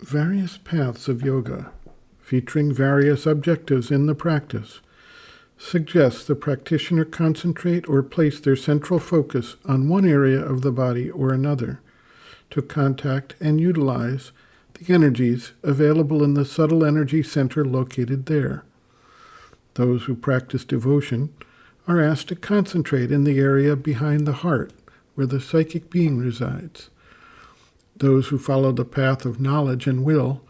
Various paths of yoga, featuring various objectives in the practice, suggest the practitioner concentrate or place their central focus on one area of the body or another to contact and utilize the energies available in the subtle energy center located there. Those who practice devotion are asked to concentrate in the area behind the heart, where the psychic being resides. Those who follow the path of knowledge and will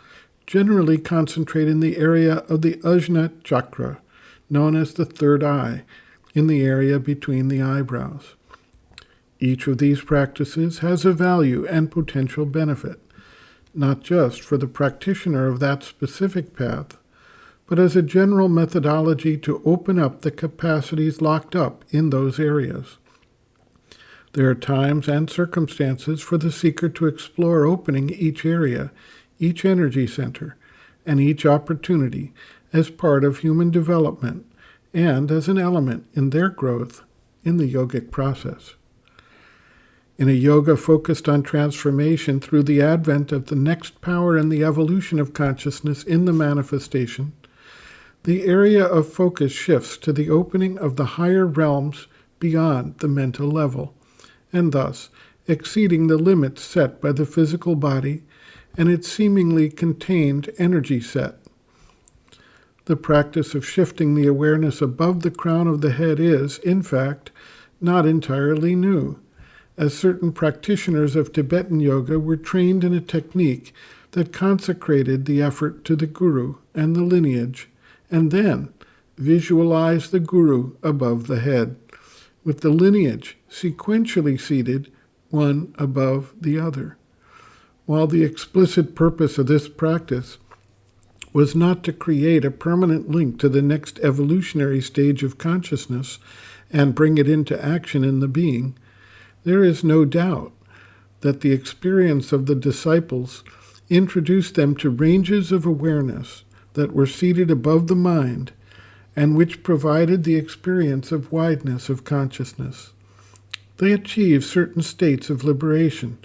generally concentrate in the area of the Ajna chakra, known as the third eye, in the area between the eyebrows. Each of these practices has a value and potential benefit, not just for the practitioner of that specific path, but as a general methodology to open up the capacities locked up in those areas. There are times and circumstances for the seeker to explore opening each area, each energy center, and each opportunity as part of human development and as an element in their growth in the yogic process. In a yoga focused on transformation through the advent of the next power in the evolution of consciousness in the manifestation, the area of focus shifts to the opening of the higher realms beyond the mental level, and thus exceeding the limits set by the physical body and its seemingly contained energy set. The practice of shifting the awareness above the crown of the head is, in fact, not entirely new, as certain practitioners of Tibetan yoga were trained in a technique that consecrated the effort to the guru and the lineage, and then visualized the guru above the head, with the lineage sequentially seated one above the other. While the explicit purpose of this practice was not to create a permanent link to the next evolutionary stage of consciousness and bring it into action in the being, there is no doubt that the experience of the disciples introduced them to ranges of awareness that were seated above the mind and which provided the experience of wideness of consciousness. They achieved certain states of liberation,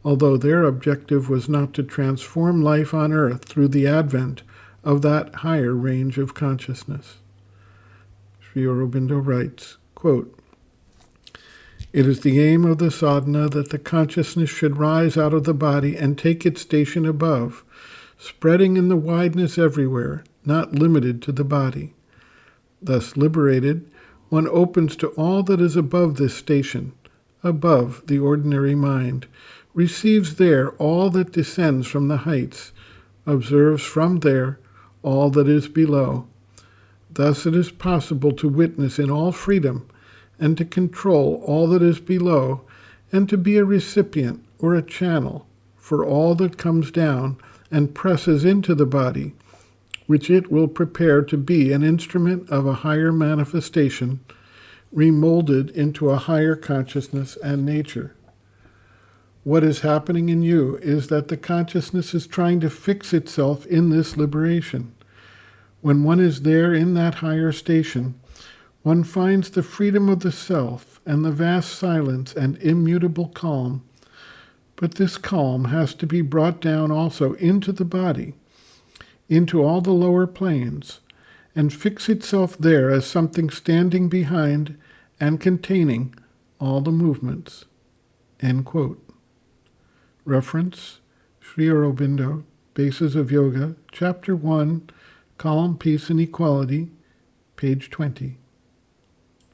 although their objective was not to transform life on earth through the advent of that higher range of consciousness. Sri Aurobindo writes, quote, "It is the aim of the sadhana that the consciousness should rise out of the body and take its station above, spreading in the wideness everywhere, not limited to the body. Thus liberated, one opens to all that is above this station, above the ordinary mind, receives there all that descends from the heights, observes from there all that is below. Thus it is possible to witness in all freedom and to control all that is below and to be a recipient or a channel for all that comes down and presses into the body, which it will prepare to be an instrument of a higher manifestation, remolded into a higher consciousness and nature. What is happening in you is that the consciousness is trying to fix itself in this liberation. When one is there in that higher station, one finds the freedom of the self and the vast silence and immutable calm. But this calm has to be brought down also into the body, into all the lower planes, and fix itself there as something standing behind and containing all the movements." End quote. Reference, Sri Aurobindo, Bases of Yoga, Chapter 1, Calm, Peace, and Equality, page 20.